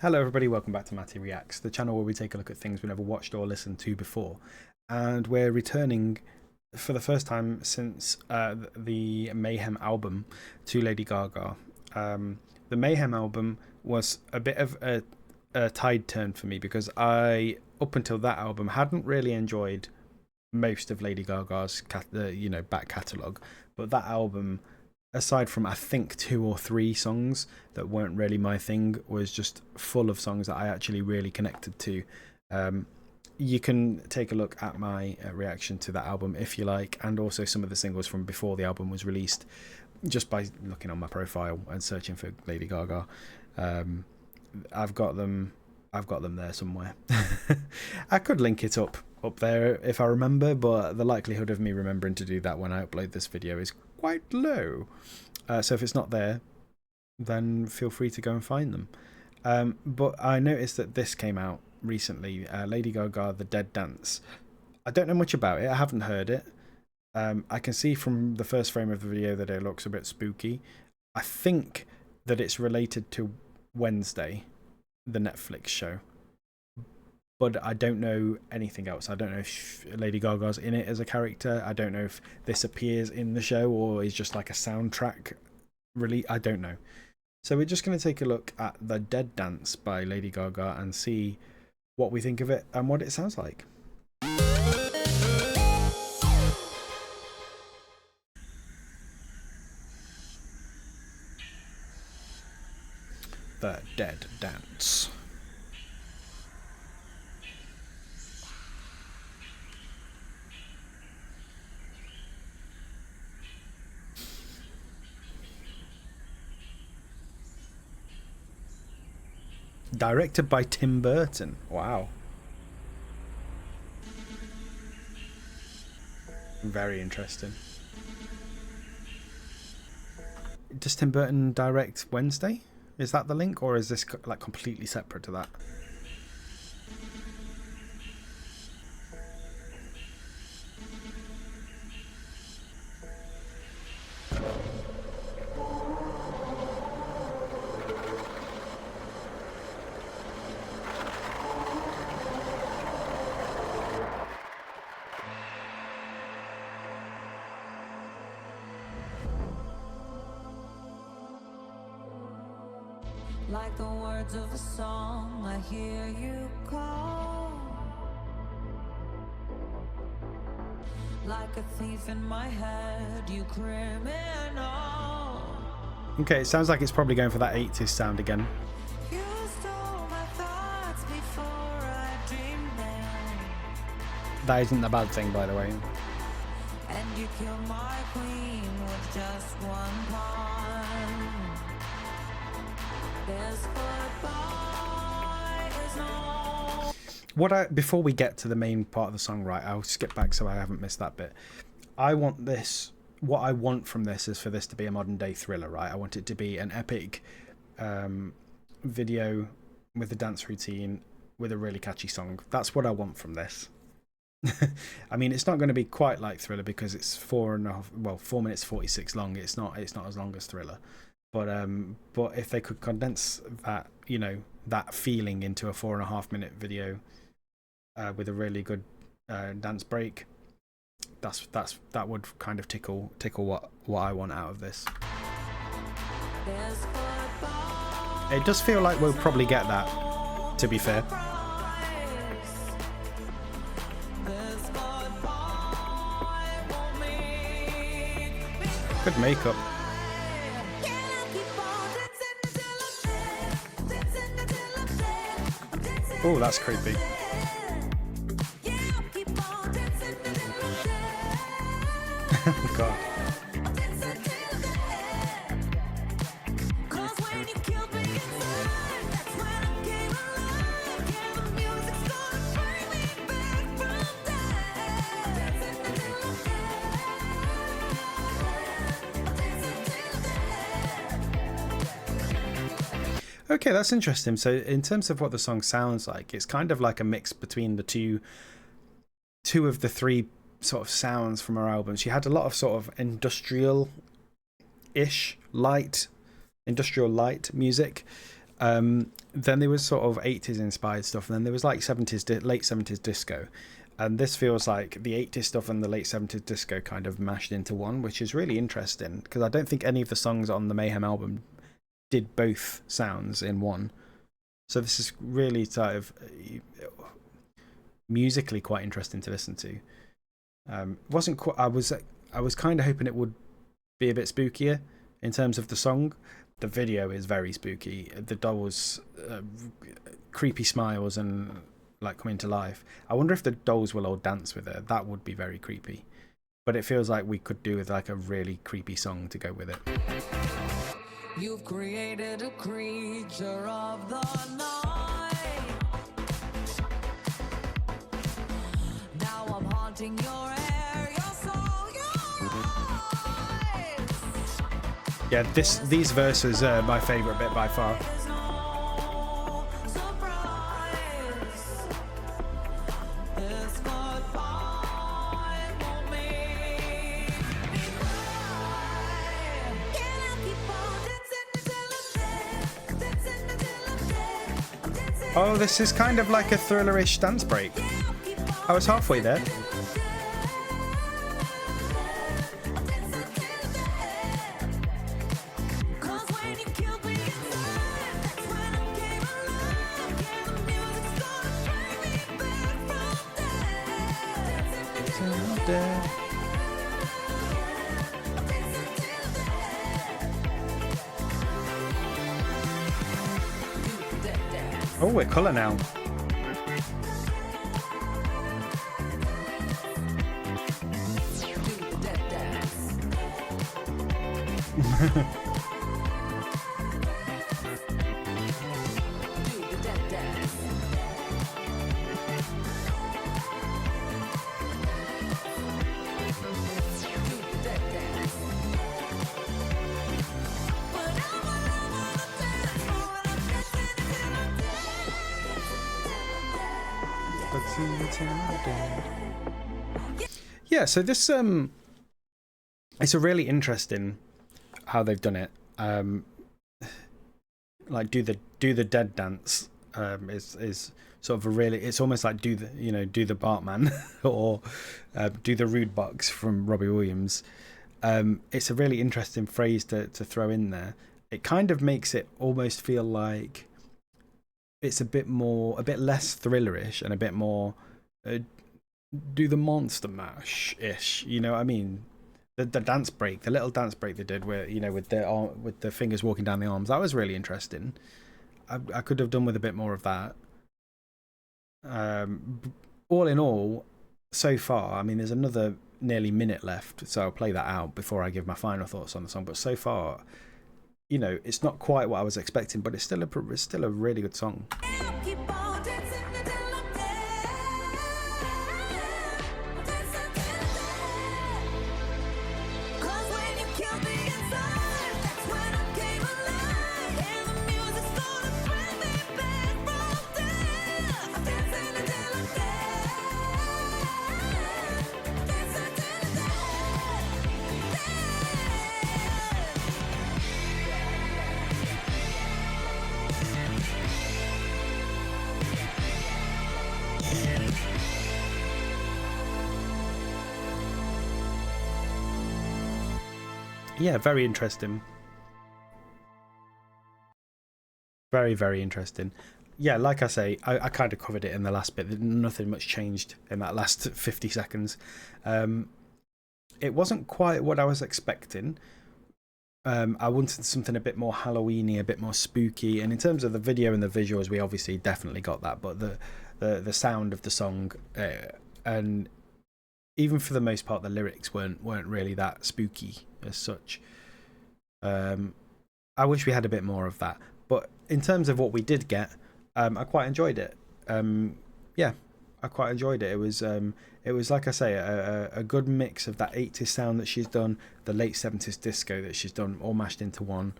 Hello everybody, welcome back to Matty Reacts, the channel where we take a look at things we never watched or listened to before. And we're returning for the first time since the Mayhem album to Lady Gaga. The Mayhem album was a bit of a tide turn for me because up until that album, hadn't really enjoyed most of Lady Gaga's back catalogue, but that album, aside from I think 2 or 3 songs that weren't really my thing, was just full of songs that I actually really connected to. You can take a look at my reaction to that album if you like, and also some of the singles from before the album was released, just by looking on my profile and searching for Lady Gaga. I've got them there somewhere. I could link it up there if I remember, but the likelihood of me remembering to do that when I upload this video is quite low. So if it's not there, then feel free to go and find them. But I noticed that this came out recently, Lady Gaga, The Dead Dance. I don't know much about it. I haven't heard it. I can see from the first frame of the video that it looks a bit spooky. I think that it's related to Wednesday, the Netflix show, but I don't know anything else. I don't know if Lady Gaga's in it as a character. I don't know if this appears in the show or is just like a soundtrack release. I don't know. So we're just going to take a look at The Dead Dance by Lady Gaga and see what we think of it and what it sounds like. The Dead Dance. Directed by Tim Burton. Wow. Very interesting. Does Tim Burton direct Wednesday? Is that the link, or is this like completely separate to that? Like the words of a song, I hear you call. Like a thief in my head, you criminal. Okay, it sounds like it's probably going for that 80s sound again. You stole my thoughts before I dreamed them. That isn't a bad thing, by the way. And you killed my queen with just one pawn. Before we get to the main part of the song, right, I'll skip back so I haven't missed that bit. What I want from this is for this to be a modern day thriller, right? I want it to be an epic video with a dance routine with a really catchy song. That's what I want from this. I mean, it's not going to be quite like Thriller because it's 4 minutes 46 long. It's not as long as Thriller. But if they could condense that, that feeling into a 4.5 minute video with a really good dance break, that would kind of tickle what I want out of this. It does feel like we'll probably get that, to be fair. Good makeup. Oh, that's creepy. Oh, God. Okay, that's interesting. So in terms of what the song sounds like, it's kind of like a mix between the two of the 3 sort of sounds from her album. She had a lot of sort of industrial light music, Then there was sort of 80s inspired stuff, and then there was like late 70s disco. And this feels like the 80s stuff and the late 70s disco kind of mashed into one, which is really interesting because I don't think any of the songs on the Mayhem album did both sounds in one. So this is really sort of musically quite interesting to listen to. Wasn't quite, I was kind of hoping it would be a bit spookier in terms of the song. The video is very spooky. The dolls, creepy smiles and like coming to life. I wonder if the dolls will all dance with her. That would be very creepy. But it feels like we could do with like a really creepy song to go with it. You've created a creature of the night. Now I'm haunting your air, your soul, your eyes. Yeah, these verses are my favourite bit by far. There's no surprise. This goodbye won't make me cry. Can I keep on dancing until I'm dead? Dancing until I'm dead. I'm dancing. Oh, this is kind of like a thrillerish dance break. I was halfway there. Oh, we're colour now. Yeah, so this it's a really interesting how they've done it. Like do the dead dance is sort of a really, it's almost like do the Bartman or do the rude box from Robbie Williams. It's a really interesting phrase to throw in there. It kind of makes it almost feel like it's a bit less thrillerish and a bit more do the monster mash ish. You know what I mean? The dance break, the little dance break they did, where with the fingers walking down the arms, that was really interesting. I could have done with a bit more of that. All in all, so far, I mean, there's another nearly minute left, so I'll play that out before I give my final thoughts on the song. But so far, it's not quite what I was expecting, but it's still a really good song. Yeah, very interesting. Very, very interesting. Yeah, like I say, I kind of covered it in the last bit. Nothing much changed in that last 50 seconds. It wasn't quite what I was expecting. I wanted something a bit more Halloweeny, a bit more spooky. And in terms of the video and the visuals, we obviously definitely got that. But the sound of the song, and even for the most part, the lyrics weren't really that spooky as such. I wish we had a bit more of that. But in terms of what we did get, I quite enjoyed it. Yeah, I quite enjoyed it. It was like I say, a good mix of that 80s sound that she's done, the late 70s disco that she's done, all mashed into one.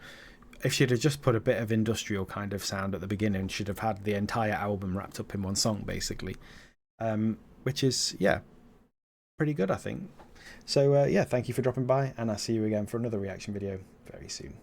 If she'd have just put a bit of industrial kind of sound at the beginning, she'd have had the entire album wrapped up in one song, basically. Which is, yeah, pretty good, I think. So, yeah, thank you for dropping by, and I'll see you again for another reaction video very soon.